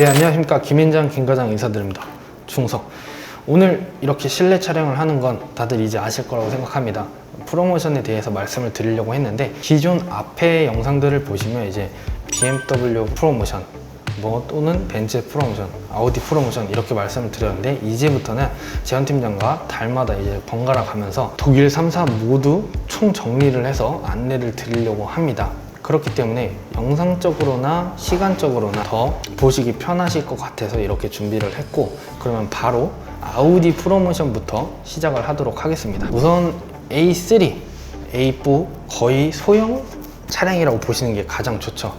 네, 안녕하십니까. 김현장 김과장 인사드립니다. 충석. 오늘 이렇게 실내 촬영을 하는 건 다들 이제 아실 거라고 생각합니다. 프로모션에 대해서 말씀을 드리려고 했는데, 기존 앞에 영상들을 보시면 이제 BMW 프로모션, 또는 벤츠 프로모션, 아우디 프로모션 이렇게 말씀을 드렸는데, 이제부터는 재현 팀장과 달마다 이제 번갈아 가면서 독일 3사 모두 총 정리를 해서 안내를 드리려고 합니다. 그렇기 때문에 영상적으로나 시간적으로나 더 보시기 편하실 것 같아서 이렇게 준비를 했고, 그러면 바로 아우디 프로모션부터 시작을 하도록 하겠습니다. 우선 A3, A4 거의 소형 차량이라고 보시는 게 가장 좋죠.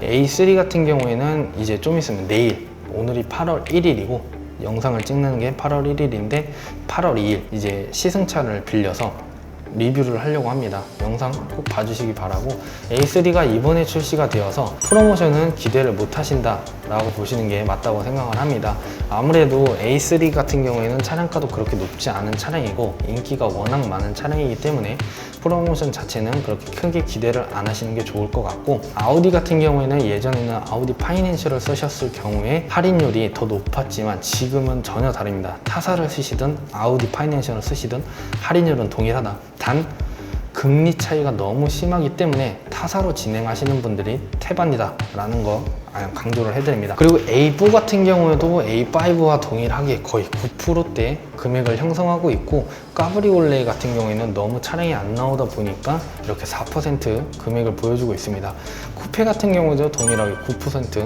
A3 같은 경우에는 이제 좀 있으면 내일, 오늘이 8월 1일이고 영상을 찍는 게 8월 1일인데 8월 2일 이제 시승차를 빌려서 리뷰를 하려고 합니다. 영상 꼭 봐주시기 바라고, A3가 이번에 출시가 되어서 프로모션은 기대를 못 하신다 라고 보시는 게 맞다고 생각을 합니다. 아무래도 A3 같은 경우에는 차량가도 그렇게 높지 않은 차량이고 인기가 워낙 많은 차량이기 때문에 프로모션 자체는 그렇게 크게 기대를 안 하시는 게 좋을 것 같고, 아우디 같은 경우에는 예전에는 아우디 파이낸셜을 쓰셨을 경우에 할인율이 더 높았지만 지금은 전혀 다릅니다. 타사를 쓰시든 아우디 파이낸셜을 쓰시든 할인율은 동일하다. 단 금리 차이가 너무 심하기 때문에 타사로 진행하시는 분들이 태반이다 라는 거 강조를 해드립니다. 그리고 A4 같은 경우에도 A5와 동일하게 거의 9%대 금액을 형성하고 있고, 까브리올레 같은 경우에는 너무 차량이 안 나오다 보니까 이렇게 4% 금액을 보여주고 있습니다. 쿠페 같은 경우도 동일하게 9%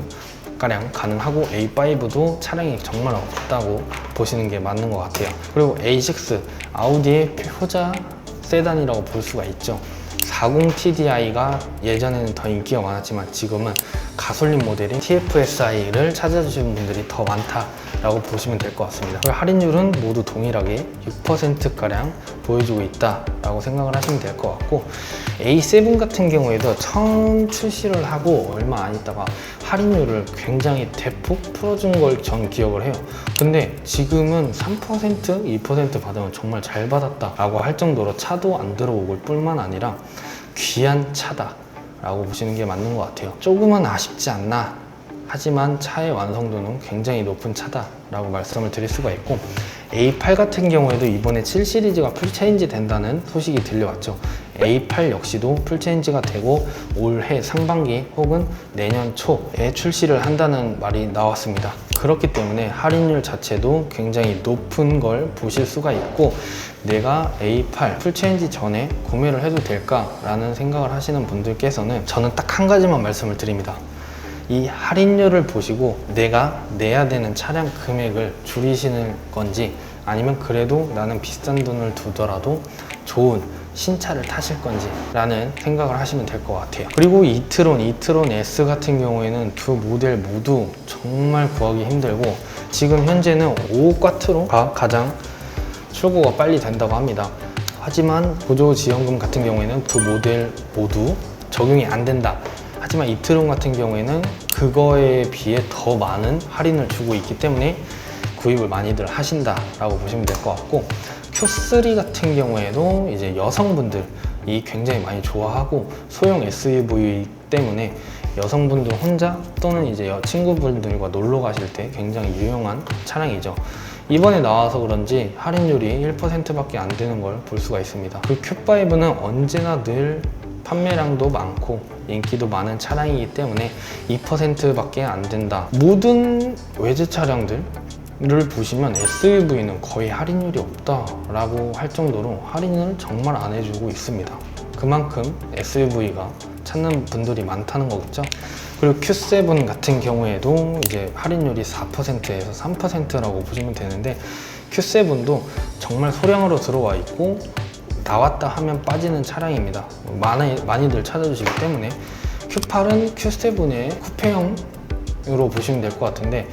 가량 가능하고, A5도 차량이 정말 없다고 보시는 게 맞는 것 같아요. 그리고 A6, 아우디의 효자 세단이라고 볼 수가 있죠. 40TDI가 예전에는 더 인기가 많았지만 지금은 가솔린 모델인 TFSI를 찾아주시는 분들이 더 많다라고 보시면 될 것 같습니다. 그리고 할인율은 모두 동일하게 6%가량 보여주고 있다라고 생각을 하시면 될 것 같고, A7 같은 경우에도 처음 출시를 하고 얼마 안 있다가 할인율을 굉장히 대폭 풀어준 걸 전 기억을 해요. 근데 지금은 3%, 2% 받으면 정말 잘 받았다라고 할 정도로 차도 안 들어오고 뿐만 아니라 귀한 차다 라고 보시는 게 맞는 것 같아요. 조금은 아쉽지 않나, 하지만 차의 완성도는 굉장히 높은 차다 라고 말씀을 드릴 수가 있고, A8 같은 경우에도 이번에 7시리즈가 풀체인지 된다는 소식이 들려왔죠. A8 역시도 풀체인지가 되고 올해 상반기 혹은 내년 초에 출시를 한다는 말이 나왔습니다. 그렇기 때문에 할인율 자체도 굉장히 높은 걸 보실 수가 있고, 내가 A8 풀체인지 전에 구매를 해도 될까 라는 생각을 하시는 분들께서는 저는 딱 한 가지만 말씀을 드립니다. 이 할인율을 보시고 내가 내야 되는 차량 금액을 줄이시는 건지, 아니면 그래도 나는 비싼 돈을 두더라도 좋은 신차를 타실 건지 라는 생각을 하시면 될 것 같아요. 그리고 이트론 S 같은 경우에는 두 모델 모두 정말 구하기 힘들고, 지금 현재는 5쿼트로가 가장 출고가 빨리 된다고 합니다. 하지만 보조지원금 같은 경우에는 두 모델 모두 적용이 안 된다. 하지만 이트론 같은 경우에는 그거에 비해 더 많은 할인을 주고 있기 때문에 구입을 많이들 하신다라고 보시면 될 것 같고, Q3 같은 경우에도 이제 여성분들이 굉장히 많이 좋아하고, 소형 SUV 때문에 여성분들 혼자 또는 이제 친구분들과 놀러 가실 때 굉장히 유용한 차량이죠. 이번에 나와서 그런지 할인율이 1%밖에 안 되는 걸 볼 수가 있습니다. 그리고 Q5는 언제나 늘 판매량도 많고 인기도 많은 차량이기 때문에 2%밖에 안 된다. 모든 외제 차량들을 보시면 SUV는 거의 할인율이 없다라고 할 정도로 할인을 정말 안 해주고 있습니다. 그만큼 SUV가 찾는 분들이 많다는 거겠죠. 그리고 Q7 같은 경우에도 이제 할인율이 4%에서 3%라고 보시면 되는데, Q7도 정말 소량으로 들어와 있고 나왔다 하면 빠지는 차량입니다. 많이들 찾아주시기 때문에. Q8은 Q7의 쿠페형으로 보시면 될 것 같은데,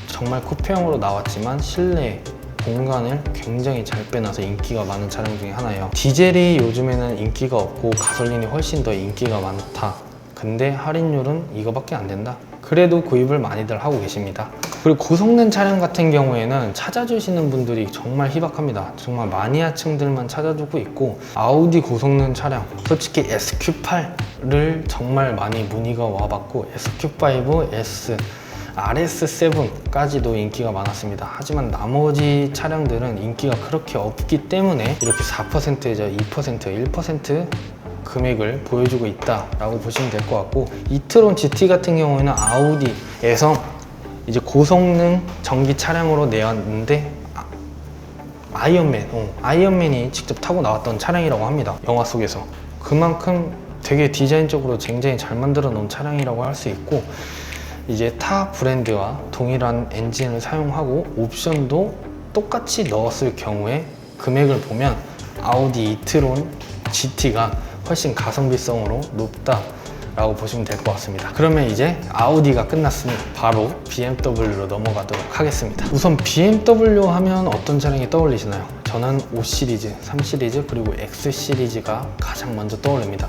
정말 쿠페형으로 나왔지만 실내 공간을 굉장히 잘 빼놔서 인기가 많은 차량 중에 하나예요. 디젤이 요즘에는 인기가 없고 가솔린이 훨씬 더 인기가 많다. 근데 할인율은 이거밖에 안 된다. 그래도 구입을 많이들 하고 계십니다. 그리고 고성능 차량 같은 경우에는 찾아주시는 분들이 정말 희박합니다. 정말 마니아층들만 찾아주고 있고, 아우디 고성능 차량, 솔직히 SQ8를 정말 많이 문의가 와봤고, SQ5, S, RS7까지도 인기가 많았습니다. 하지만 나머지 차량들은 인기가 그렇게 없기 때문에 이렇게 4%에서 2%, 1% 금액을 보여주고 있다라고 보시면 될 것 같고, 이트론 GT 같은 경우에는 아우디에서 이제 고성능 전기 차량으로 내었는데 아이언맨이 직접 타고 나왔던 차량이라고 합니다. 영화 속에서. 그만큼 되게 디자인적으로 굉장히 잘 만들어 놓은 차량이라고 할 수 있고, 이제 타 브랜드와 동일한 엔진을 사용하고 옵션도 똑같이 넣었을 경우에 금액을 보면 아우디 이트론 GT가 훨씬 가성비성으로 높다라고 보시면 될 것 같습니다. 그러면 이제 아우디가 끝났으니 바로 BMW로 넘어가도록 하겠습니다. 우선 BMW 하면 어떤 차량이 떠올리시나요? 저는 5 시리즈, 3 시리즈, 그리고 X 시리즈가 가장 먼저 떠오릅니다.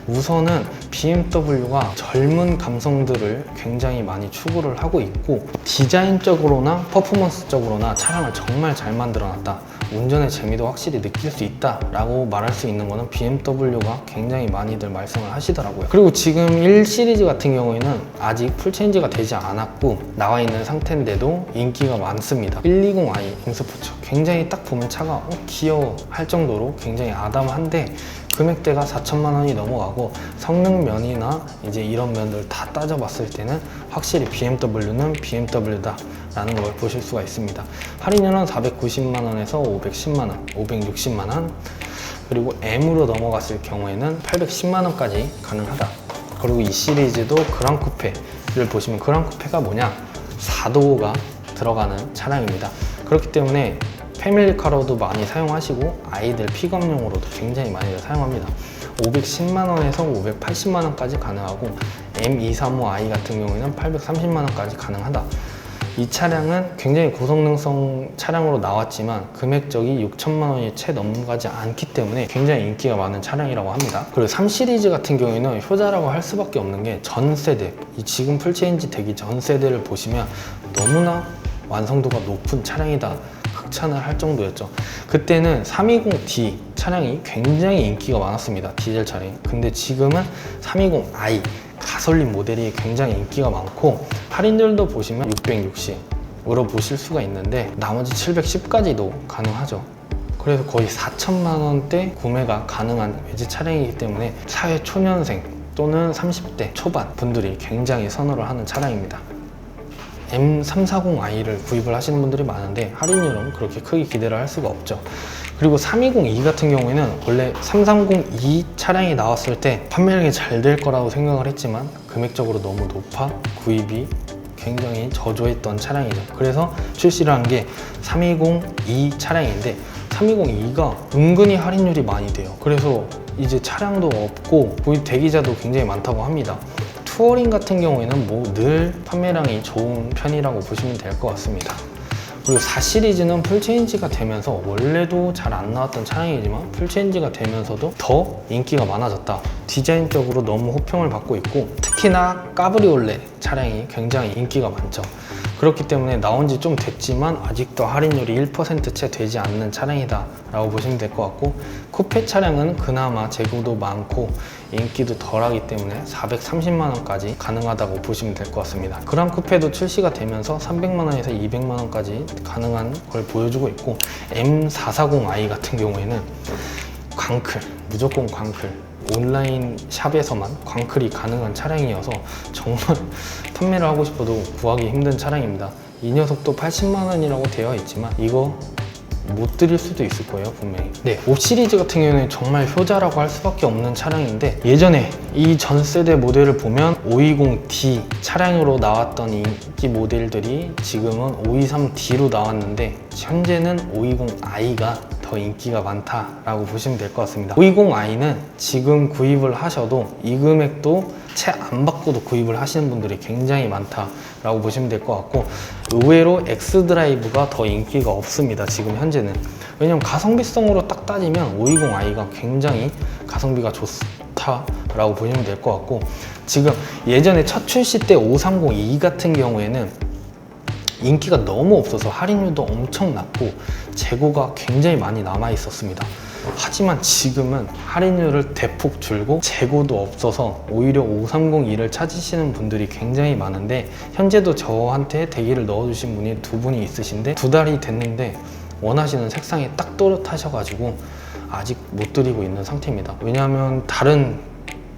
우선은 BMW가 젊은 감성들을 굉장히 많이 추구를 하고 있고, 디자인적으로나 퍼포먼스적으로나 차량을 정말 잘 만들어 놨다, 운전의 재미도 확실히 느낄 수 있다 라고 말할 수 있는 거는 BMW가 굉장히 많이들 말씀을 하시더라고요. 그리고 지금 1 시리즈 같은 경우에는 아직 풀체인지가 되지 않았고 나와 있는 상태인데도 인기가 많습니다. 120i 잉스포츠, 굉장히 딱 보면 차가 귀여워 할 정도로 굉장히 아담한데 금액대가 4천만 원이 넘어가고, 성능 면이나 이제 이런 면들 다 따져봤을 때는 확실히 BMW는 BMW다 라는 걸 보실 수가 있습니다. 할인율은 490만 원에서 510만 원, 560만 원, 그리고 M으로 넘어갔을 경우에는 810만 원까지 가능하다. 그리고 이 시리즈도 그랑 쿠페를 보시면, 그랑 쿠페가 뭐냐? 4도어가 들어가는 차량입니다. 그렇기 때문에 패밀리카로도 많이 사용하시고 아이들 픽업용으로도 굉장히 많이 사용합니다. 510만 원에서 580만 원까지 가능하고, M235i 같은 경우에는 830만 원까지 가능하다. 이 차량은 굉장히 고성능성 차량으로 나왔지만 금액적이 6천만 원이 채 넘어가지 않기 때문에 굉장히 인기가 많은 차량이라고 합니다. 그리고 3 시리즈 같은 경우에는 효자라고 할 수밖에 없는 게 전 세대, 이 지금 풀체인지 되기 전 세대를 보시면 너무나 완성도가 높은 차량이다, 극찬을 할 정도였죠. 그때는 320D 차량이 굉장히 인기가 많았습니다, 디젤 차량이. 근데 지금은 320i 가솔린 모델이 굉장히 인기가 많고, 할인율도 보시면 660으로 보실 수가 있는데 나머지 710까지도 가능하죠. 그래서 거의 4천만 원대 구매가 가능한 외제 차량이기 때문에 사회 초년생 또는 30대 초반 분들이 굉장히 선호를 하는 차량입니다. M340i를 구입을 하시는 분들이 많은데 할인율은 그렇게 크게 기대를 할 수가 없죠. 그리고 320e 같은 경우에는 원래 330e 차량이 나왔을 때 판매량이 잘 될 거라고 생각을 했지만 금액적으로 너무 높아 구입이 굉장히 저조했던 차량이죠. 그래서 출시를 한 게 320e 차량인데, 320e가 은근히 할인율이 많이 돼요. 그래서 이제 차량도 없고 구입 대기자도 굉장히 많다고 합니다. 투어링 같은 경우에는 뭐 늘 판매량이 좋은 편이라고 보시면 될 것 같습니다. 그리고 4 시리즈는 풀체인지가 되면서, 원래도 잘 안 나왔던 차량이지만 풀체인지가 되면서도 더 인기가 많아졌다. 디자인적으로 너무 호평을 받고 있고, 특히나 까브리올레 차량이 굉장히 인기가 많죠. 그렇기 때문에 나온 지 좀 됐지만 아직도 할인율이 1% 채 되지 않는 차량이다 라고 보시면 될 것 같고, 쿠페 차량은 그나마 재고도 많고 인기도 덜하기 때문에 430만 원까지 가능하다고 보시면 될 것 같습니다. 그랑 쿠페도 출시가 되면서 300만 원에서 200만 원까지 가능한 걸 보여주고 있고, M440i 같은 경우에는 광클, 무조건 광클, 온라인 샵에서만 광클이 가능한 차량이어서 정말 판매를 하고 싶어도 구하기 힘든 차량입니다. 이 녀석도 80만 원이라고 되어 있지만 이거 못 드릴 수도 있을 거예요, 분명히. 네, 5 시리즈 같은 경우는 정말 효자라고 할 수밖에 없는 차량인데, 예전에 이 전 세대 모델을 보면 520D 차량으로 나왔던 인기 모델들이 지금은 523D로 나왔는데, 현재는 520i가 더 인기가 많다라고 보시면 될 것 같습니다. 520i는 지금 구입을 하셔도 이 금액도 채 안 받고도 구입을 하시는 분들이 굉장히 많다라고 보시면 될 것 같고, 의외로 X드라이브가 더 인기가 없습니다, 지금 현재는. 왜냐면 가성비성으로 딱 따지면 520i가 굉장히 가성비가 좋다라고 보시면 될 것 같고, 지금 예전에 첫 출시 때 530e 같은 경우에는 인기가 너무 없어서 할인율도 엄청 낮고 재고가 굉장히 많이 남아 있었습니다. 하지만 지금은 할인율을 대폭 줄고 재고도 없어서 오히려 5302를 찾으시는 분들이 굉장히 많은데, 현재도 저한테 대기를 넣어주신 분이 2분이 있으신데 2달이 됐는데 원하시는 색상이 딱 또렷하셔가지고 아직 못 드리고 있는 상태입니다. 왜냐하면 다른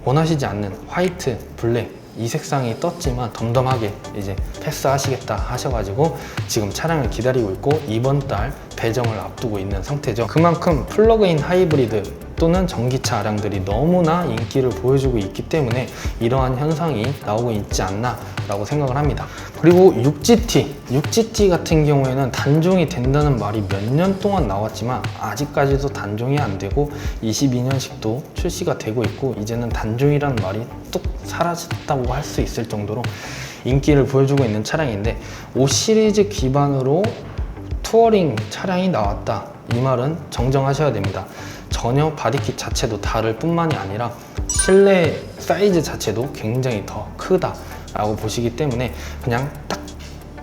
원하시지 않는 화이트, 블랙 이 색상이 떴지만 덤덤하게 이제 패스하시겠다 하셔가지고 지금 차량을 기다리고 있고 이번 달 배정을 앞두고 있는 상태죠. 그만큼 플러그인 하이브리드 또는 전기차 차량들이 너무나 인기를 보여주고 있기 때문에 이러한 현상이 나오고 있지 않나 라고 생각을 합니다. 그리고 6GT 같은 경우에는 단종이 된다는 말이 몇 년 동안 나왔지만 아직까지도 단종이 안 되고 22년식도 출시가 되고 있고, 이제는 단종이라는 말이 뚝 사라졌다고 할 수 있을 정도로 인기를 보여주고 있는 차량인데, 5 시리즈 기반으로 투어링 차량이 나왔다, 이 말은 정정하셔야 됩니다. 전혀 바디킷 자체도 다를 뿐만이 아니라 실내 사이즈 자체도 굉장히 더 크다 라고 보시기 때문에 그냥 딱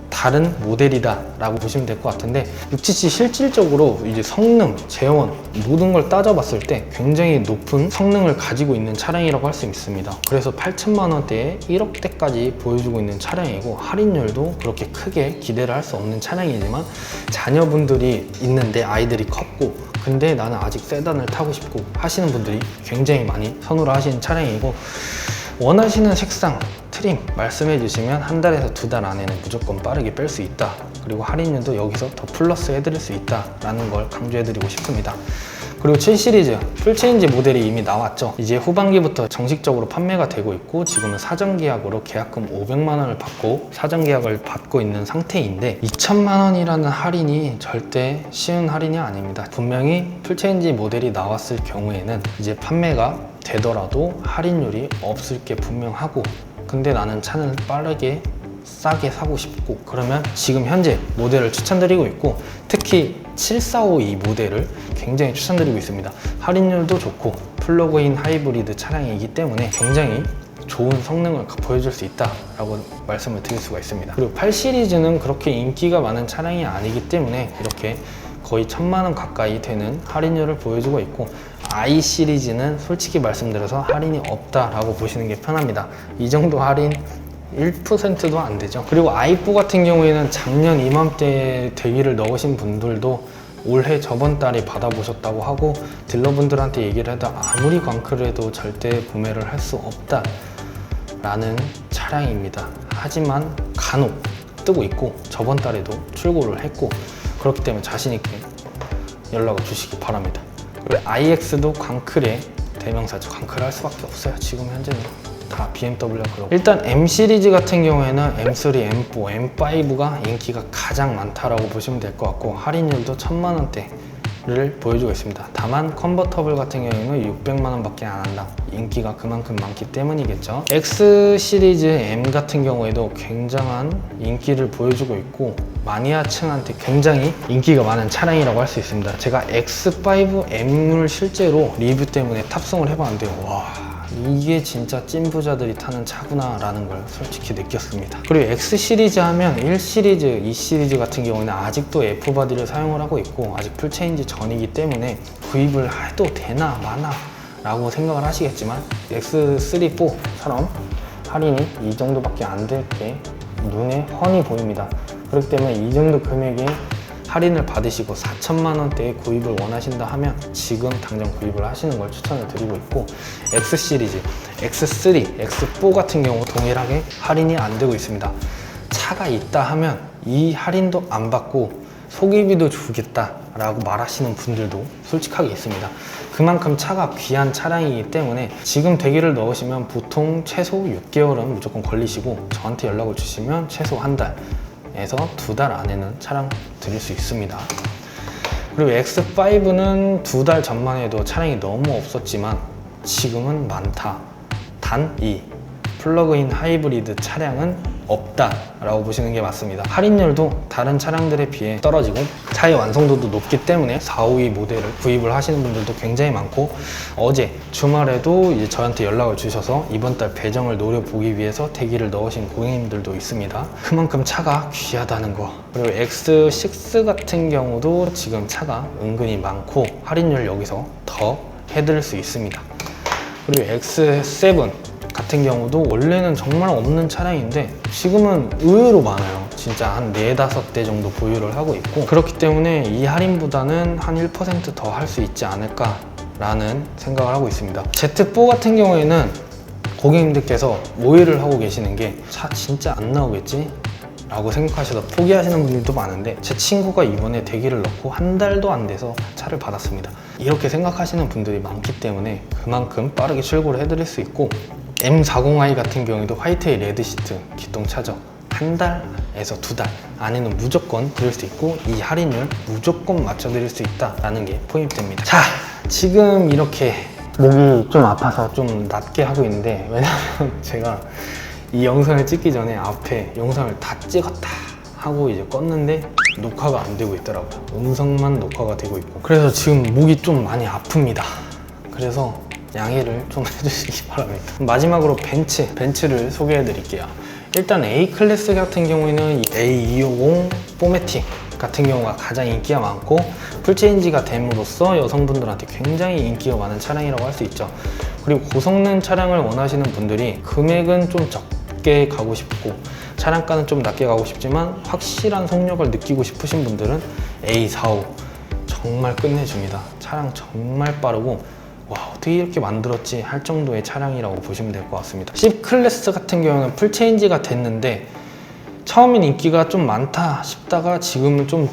다른 모델이다 라고 보시면 될 것 같은데, 6GT 실질적으로 이제 성능, 제원 모든 걸 따져봤을 때 굉장히 높은 성능을 가지고 있는 차량이라고 할 수 있습니다. 그래서 8천만 원대에 1억대까지 보여주고 있는 차량이고, 할인율도 그렇게 크게 기대를 할 수 없는 차량이지만 자녀분들이 있는데 아이들이 컸고 근데 나는 아직 세단을 타고 싶고 하시는 분들이 굉장히 많이 선호를 하시는 차량이고, 원하시는 색상, 트림 말씀해 주시면 한 달에서 2달 안에는 무조건 빠르게 뺄 수 있다, 그리고 할인율도 여기서 더 플러스 해드릴 수 있다 라는 걸 강조해 드리고 싶습니다. 그리고 7 시리즈 풀체인지 모델이 이미 나왔죠. 이제 후반기부터 정식적으로 판매가 되고 있고, 지금은 사전계약으로 계약금 500만 원을 받고 사전계약을 받고 있는 상태인데, 2천만 원이라는 할인이 절대 쉬운 할인이 아닙니다. 분명히 풀체인지 모델이 나왔을 경우에는 이제 판매가 되더라도 할인율이 없을 게 분명하고, 근데 나는 차는 빠르게 싸게 사고 싶고 그러면 지금 현재 모델을 추천드리고 있고, 특히 7452 모델을 굉장히 추천드리고 있습니다. 할인율도 좋고 플러그인 하이브리드 차량이기 때문에 굉장히 좋은 성능을 보여줄 수 있다라고 말씀을 드릴 수가 있습니다. 그리고 8 시리즈는 그렇게 인기가 많은 차량이 아니기 때문에 이렇게 거의 1000만 원 가까이 되는 할인율을 보여주고 있고, i 시리즈는 솔직히 말씀드려서 할인이 없다라고 보시는 게 편합니다. 이 정도 할인 1%도 안 되죠. 그리고 i4 같은 경우에는 작년 이맘때 대기를 넣으신 분들도 올해 저번 달에 받아보셨다고 하고, 딜러분들한테 얘기를 해도 아무리 광크를 해도 절대 구매를 할 수 없다 라는 차량입니다. 하지만 간혹 뜨고 있고 저번 달에도 출고를 했고, 그렇기 때문에 자신있게 연락을 주시기 바랍니다. 그리고 iX도 광클의 대명사죠. 광클 할 수밖에 없어요. 지금 현재는 다 BMW 그렇고, 일단 M 시리즈 같은 경우에는 M3, M4, M5가 인기가 가장 많다라고 보시면 될 것 같고, 할인율도 1000만 원대를 보여주고 있습니다. 다만 컨버터블 같은 경우에는 600만 원밖에 안 한다. 인기가 그만큼 많기 때문이겠죠. X 시리즈 M 같은 경우에도 굉장한 인기를 보여주고 있고, 마니아층한테 굉장히 인기가 많은 차량이라고 할 수 있습니다. 제가 X5M을 실제로 리뷰 때문에 탑승을 해봤는데, 와, 이게 진짜 찐부자들이 타는 차구나 라는 걸 솔직히 느꼈습니다. 그리고 X 시리즈 하면 1 시리즈, 2 시리즈 같은 경우는 아직도 F바디를 사용을 하고 있고 아직 풀체인지 전이기 때문에 구입을 해도 되나 마나 라고 생각을 하시겠지만, X3, 4처럼 할인이 이 정도밖에 안 될 게 눈에 훤히 보입니다. 그렇기 때문에 이 정도 금액에 할인을 받으시고 4천만 원대에 구입을 원하신다 하면 지금 당장 구입을 하시는 걸 추천을 드리고 있고, X 시리즈, X3, X4 같은 경우 동일하게 할인이 안 되고 있습니다. 차가 있다 하면 이 할인도 안 받고 소개비도 주겠다 라고 말하시는 분들도 솔직하게 있습니다. 그만큼 차가 귀한 차량이기 때문에 지금 대기를 넣으시면 보통 최소 6개월은 무조건 걸리시고, 저한테 연락을 주시면 최소 한 달에서 2달 안에는 차량 드릴 수 있습니다. 그리고 X5는 2달 전만 해도 차량이 너무 없었지만 지금은 많다. 단 이 플러그인 하이브리드 차량은 없다라고 보시는 게 맞습니다. 할인율도 다른 차량들에 비해 떨어지고 차의 완성도도 높기 때문에 4, 5위 모델을 구입을 하시는 분들도 굉장히 많고, 어제 주말에도 이제 저한테 연락을 주셔서 이번 달 배정을 노려보기 위해서 대기를 넣으신 고객님들도 있습니다. 그만큼 차가 귀하다는 거. 그리고 X6 같은 경우도 지금 차가 은근히 많고 할인율 여기서 더 해드릴 수 있습니다. 그리고 X7 같은 경우도 원래는 정말 없는 차량인데 지금은 의외로 많아요. 진짜 한 4, 5대 정도 보유를 하고 있고, 그렇기 때문에 이 할인보다는 한 1% 더 할 수 있지 않을까 라는 생각을 하고 있습니다. Z4 같은 경우에는 고객님들께서 오해를 하고 계시는 게 차 진짜 안 나오겠지? 라고 생각하셔서 포기하시는 분들도 많은데, 제 친구가 이번에 대기를 넣고 한 달도 안 돼서 차를 받았습니다. 이렇게 생각하시는 분들이 많기 때문에 그만큼 빠르게 출고를 해드릴 수 있고, M40i 같은 경우에도 화이트의 레드 시트 기동차죠. 한 달에서 2달 안에는 무조건 드릴 수 있고, 이 할인율 무조건 맞춰드릴 수 있다라는 게 포인트입니다. 자, 지금 이렇게 목이 좀 아파서 좀 낮게 하고 있는데, 왜냐면 제가 이 영상을 찍기 전에 앞에 영상을 다 찍었다 하고 이제 껐는데 녹화가 안 되고 있더라고요. 음성만 녹화가 되고 있고, 그래서 지금 목이 좀 많이 아픕니다. 그래서 양해를 좀 해주시기 바랍니다. 마지막으로 벤츠를 소개해 드릴게요. 일단 A클래스 같은 경우에는 A250 포매틱 같은 경우가 가장 인기가 많고, 풀체인지가 됨으로써 여성분들한테 굉장히 인기가 많은 차량이라고 할 수 있죠. 그리고 고성능 차량을 원하시는 분들이 금액은 좀 적게 가고 싶고 차량가는 좀 낮게 가고 싶지만 확실한 속력을 느끼고 싶으신 분들은 A45 정말 끝내줍니다. 차량 정말 빠르고, 와, 어떻게 이렇게 만들었지 할 정도의 차량이라고 보시면 될 것 같습니다. C클래스 같은 경우는 풀체인지가 됐는데 처음엔 인기가 좀 많다 싶다가 지금은 좀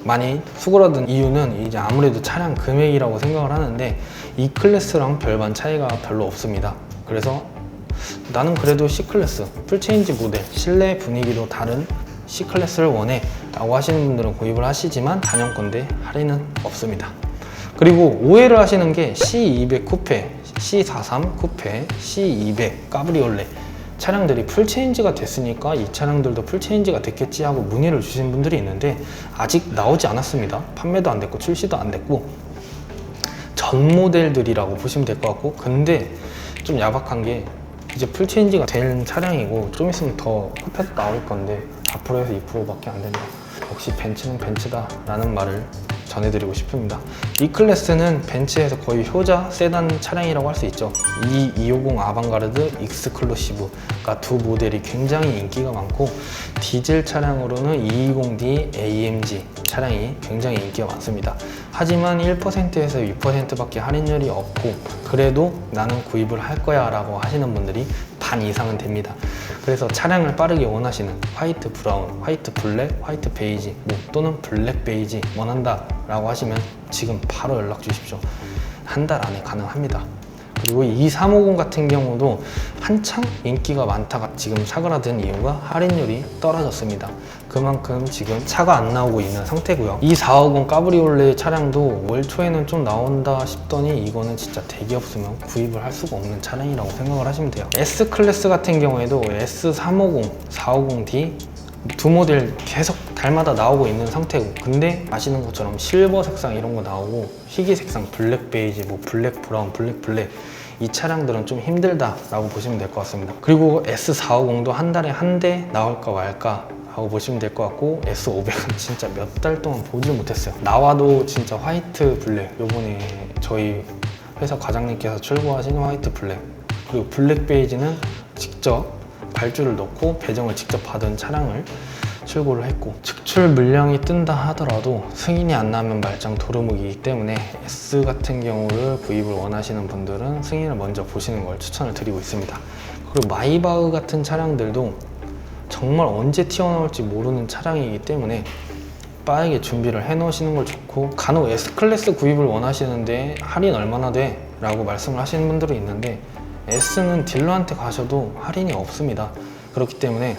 많이 수그러든 이유는 이제 아무래도 차량 금액이라고 생각을 하는데, E클래스랑 별반 차이가 별로 없습니다. 그래서 나는 그래도 C클래스 풀체인지 모델, 실내 분위기도 다른 C클래스를 원해 라고 하시는 분들은 구입을 하시지만 단연컨대 할인은 없습니다. 그리고 오해를 하시는 게 C200 쿠페, C43 쿠페, C200 까브리올레 차량들이 풀체인지가 됐으니까 이 차량들도 풀체인지가 됐겠지 하고 문의를 주신 분들이 있는데, 아직 나오지 않았습니다. 판매도 안 됐고 출시도 안 됐고 전 모델들이라고 보시면 될 것 같고, 근데 좀 야박한 게 이제 풀체인지가 된 차량이고 좀 있으면 더 쿠페도 나올 건데 4%에서 2%밖에 안 된다. 역시 벤츠는 벤츠다 라는 말을 전해드리고 싶습니다. E클래스는 벤츠에서 거의 효자 세단 차량이라고 할 수 있죠. E250 아방가르드, 익스클루시브가 두 모델이 굉장히 인기가 많고, 디젤 차량으로는 220D AMG 차량이 굉장히 인기가 많습니다. 하지만 1%에서 2%밖에 할인율이 없고, 그래도 나는 구입을 할 거야 라고 하시는 분들이 반 이상은 됩니다. 그래서 차량을 빠르게 원하시는 화이트 브라운, 화이트 블랙, 화이트 베이지 또는 블랙 베이지 원한다 라고 하시면 지금 바로 연락 주십시오. 한 달 안에 가능합니다. 그리고 2350 같은 경우도 한창 인기가 많다가 지금 사그라든 이유가 할인율이 떨어졌습니다. 그만큼 지금 차가 안 나오고 있는 상태고요. 2450 까브리올레 차량도 월 초에는 좀 나온다 싶더니 이거는 진짜 대기 없으면 구입을 할 수가 없는 차량이라고 생각을 하시면 돼요. S클래스 같은 경우에도 S350, 450D 두 모델 계속 달마다 나오고 있는 상태고, 근데 아시는 것처럼 실버 색상 이런 거 나오고 희귀 색상 블랙 베이지, 블랙 브라운, 블랙 이 차량들은 좀 힘들다 라고 보시면 될 것 같습니다. 그리고 S450도 한 달에 한 대 나올까 말까 라고 보시면 될 것 같고, S500은 진짜 몇 달 동안 보질 못했어요. 나와도 진짜 화이트 블랙, 요번에 저희 회사 과장님께서 출고하신 화이트 블랙, 그리고 블랙 베이지는 직접 발주를 넣고 배정을 직접 받은 차량을 출고를 했고, 측출 물량이 뜬다 하더라도 승인이 안 나면 말짱 도루묵이기 때문에 S 같은 경우를 구입을 원하시는 분들은 승인을 먼저 보시는 걸 추천을 드리고 있습니다. 그리고 마이바흐 같은 차량들도 정말 언제 튀어나올지 모르는 차량이기 때문에 빠르게 준비를 해 놓으시는 걸 좋고, 간혹 S클래스 구입을 원하시는데 할인 얼마나 돼? 라고 말씀을 하시는 분들이 있는데, S는 딜러한테 가셔도 할인이 없습니다. 그렇기 때문에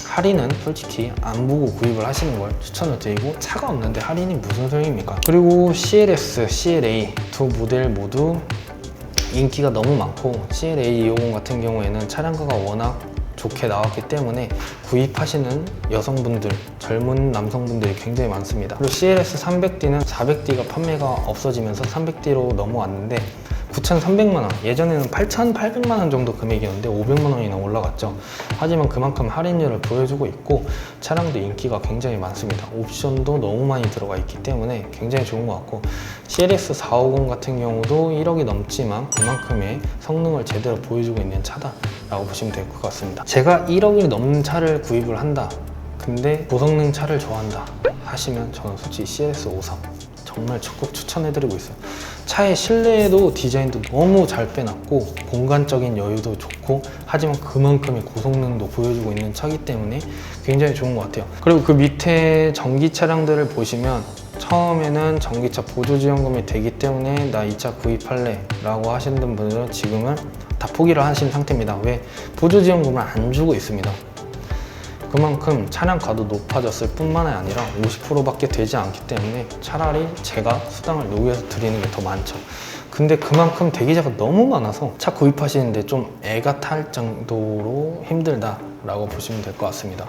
할인은 솔직히 안 보고 구입을 하시는 걸 추천을 드리고, 차가 없는데 할인이 무슨 소용입니까? 그리고 CLS, CLA 두 모델 모두 인기가 너무 많고, CLA 250 같은 경우에는 차량가가 워낙 좋게 나왔기 때문에 구입하시는 여성분들, 젊은 남성분들이 굉장히 많습니다. 그리고 CLS 300D는 400D가 판매가 없어지면서 300D로 넘어왔는데 9,300만 원, 예전에는 8,800만 원 정도 금액이었는데 500만 원이나 올라갔죠. 하지만 그만큼 할인율을 보여주고 있고 차량도 인기가 굉장히 많습니다. 옵션도 너무 많이 들어가 있기 때문에 굉장히 좋은 것 같고, CLS 450 같은 경우도 1억이 넘지만 그만큼의 성능을 제대로 보여주고 있는 차다라고 보시면 될 것 같습니다. 제가 1억이 넘는 차를 구입을 한다, 근데 고성능 차를 좋아한다 하시면 저는 솔직히 CLS 53 정말 적극 추천해드리고 있어요. 차의 실내에도 디자인도 너무 잘 빼놨고 공간적인 여유도 좋고, 하지만 그만큼의 고성능도 보여주고 있는 차기 때문에 굉장히 좋은 것 같아요. 그리고 그 밑에 전기 차량들을 보시면 처음에는 전기차 보조지원금이 되기 때문에 나 이 차 구입할래 라고 하시는 분들은 지금은 다 포기를 하신 상태입니다. 왜? 보조지원금을 안 주고 있습니다. 그만큼 차량가도 높아졌을 뿐만 아니라 50%밖에 되지 않기 때문에 차라리 제가 수당을 녹여서 드리는 게 더 많죠. 근데 그만큼 대기자가 너무 많아서 차 구입하시는데 좀 애가 탈 정도로 힘들다 라고 보시면 될 것 같습니다.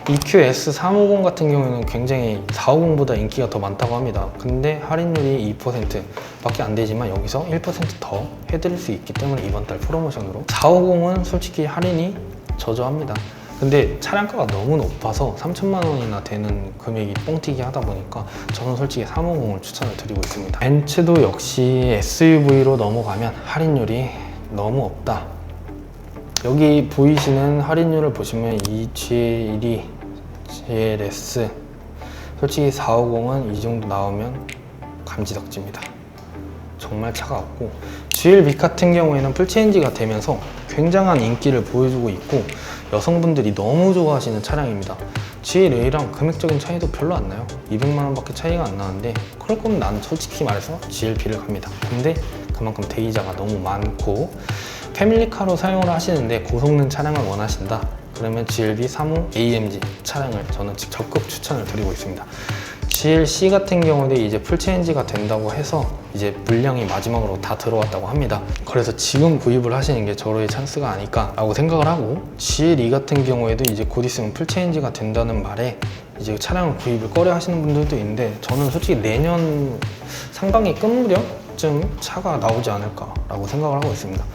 EQS 350 같은 경우에는 굉장히 450보다 인기가 더 많다고 합니다. 근데 할인율이 2% 밖에 안 되지만 여기서 1% 더 해드릴 수 있기 때문에 이번 달 프로모션으로 450은 솔직히 할인이 저조합니다. 근데 차량가가 너무 높아서 3천만 원이나 되는 금액이 뻥튀기 하다 보니까 저는 솔직히 350을 추천을 드리고 있습니다. 벤츠도 역시 SUV로 넘어가면 할인율이 너무 없다. 여기 보이시는 할인율을 보시면 이 GL1, GLS, 솔직히 450은 이 정도 나오면 감지덕지입니다. 정말 차가웠고, GLB 같은 경우에는 풀체인지가 되면서 굉장한 인기를 보여주고 있고 여성분들이 너무 좋아하시는 차량입니다. GLA랑 금액적인 차이도 별로 안 나요. 200만 원밖에 차이가 안 나는데 그럴 거면 난 솔직히 말해서 GLB를 갑니다. 근데 그만큼 대기자가 너무 많고 패밀리카로 사용을 하시는데 고성능 차량을 원하신다, 그러면 GLB 35 AMG 차량을 저는 적극 추천을 드리고 있습니다. GLC 같은 경우는 이제 풀체인지가 된다고 해서 이제 물량이 마지막으로 다 들어왔다고 합니다. 그래서 지금 구입을 하시는 게 저로의 찬스가 아닐까 라고 생각을 하고, GLE 같은 경우에도 이제 곧 있으면 풀체인지가 된다는 말에 이제 차량 구입을 꺼려 하시는 분들도 있는데 저는 솔직히 내년 상반기 끝무렵쯤 차가 나오지 않을까 라고 생각을 하고 있습니다.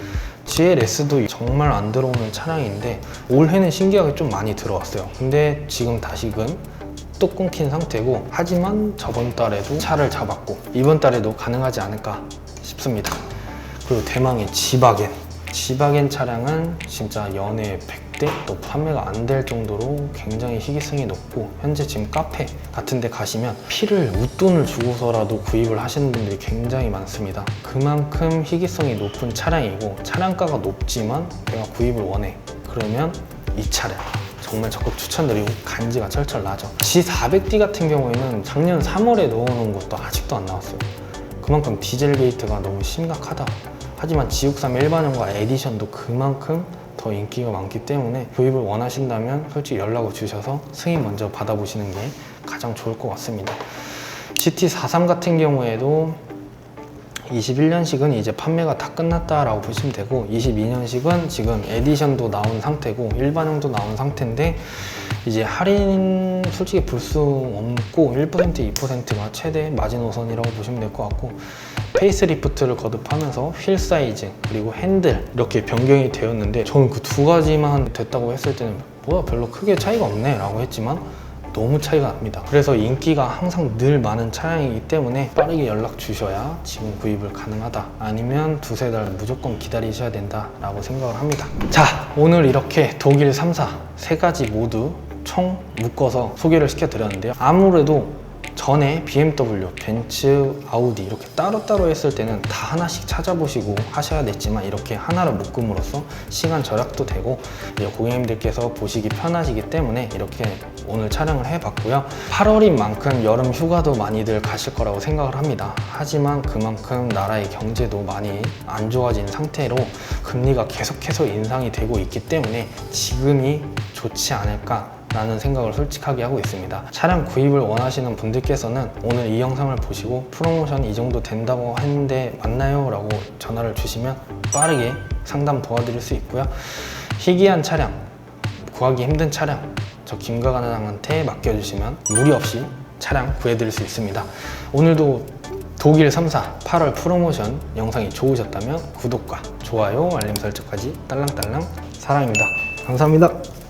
GLS도 정말 안 들어오는 차량인데 올해는 신기하게 좀 많이 들어왔어요. 근데 지금 다시금 또 끊긴 상태고, 하지만 저번 달에도 차를 잡았고 이번 달에도 가능하지 않을까 싶습니다. 그리고 대망의 지바겐 차량은 진짜 연에 100대 또 판매가 안 될 정도로 굉장히 희귀성이 높고, 현재 지금 카페 같은 데 가시면 피를 웃돈을 주고서라도 구입을 하시는 분들이 굉장히 많습니다. 그만큼 희귀성이 높은 차량이고 차량가가 높지만 내가 구입을 원해, 그러면 이 차량 정말 적극 추천드리고 간지가 철철 나죠. G400D 같은 경우에는 작년 3월에 넣어놓은 것도 아직도 안 나왔어요. 그만큼 디젤 게이트가 너무 심각하다. 하지만 G63 일반형과 에디션도 그만큼 더 인기가 많기 때문에 구입을 원하신다면 솔직히 연락을 주셔서 승인 먼저 받아보시는 게 가장 좋을 것 같습니다. GT43 같은 경우에도 21년식은 이제 판매가 다 끝났다라고 보시면 되고, 22년식은 지금 에디션도 나온 상태고 일반형도 나온 상태인데 이제 할인 솔직히 볼 수 없고 1%, 2%가 최대 마지노선이라고 보시면 될 것 같고, 페이스리프트를 거듭하면서 휠 사이즈 그리고 핸들 이렇게 변경이 되었는데 저는 그 두 가지만 됐다고 했을 때는 뭐야 별로 크게 차이가 없네 라고 했지만 너무 차이가 납니다. 그래서 인기가 항상 늘 많은 차량이기 때문에 빠르게 연락 주셔야 지금 구입을 가능하다, 아니면 두세 달 무조건 기다리셔야 된다 라고 생각을 합니다. 자, 오늘 이렇게 독일 3사 세 가지 모두 총 묶어서 소개를 시켜드렸는데요. 아무래도 전에 BMW, 벤츠, 아우디 이렇게 따로따로 했을 때는 다 하나씩 찾아보시고 하셔야 됐지만 이렇게 하나를 묶음으로써 시간 절약도 되고 고객님들께서 보시기 편하시기 때문에 이렇게 오늘 촬영을 해봤고요. 8월인 만큼 여름 휴가도 많이들 가실 거라고 생각을 합니다. 하지만 그만큼 나라의 경제도 많이 안 좋아진 상태로 금리가 계속해서 인상이 되고 있기 때문에 지금이 좋지 않을까 라는 생각을 솔직하게 하고 있습니다. 차량 구입을 원하시는 분들께서는 오늘 이 영상을 보시고 프로모션 이 정도 된다고 했는데 맞나요? 라고 전화를 주시면 빠르게 상담 도와드릴 수 있고요. 희귀한 차량 구하기 힘든 차량 저 김과장한테 맡겨주시면 무리 없이 차량 구해드릴 수 있습니다. 오늘도 독일 3사 8월 프로모션 영상이 좋으셨다면 구독과 좋아요, 알림 설정까지 딸랑딸랑 사랑입니다. 감사합니다.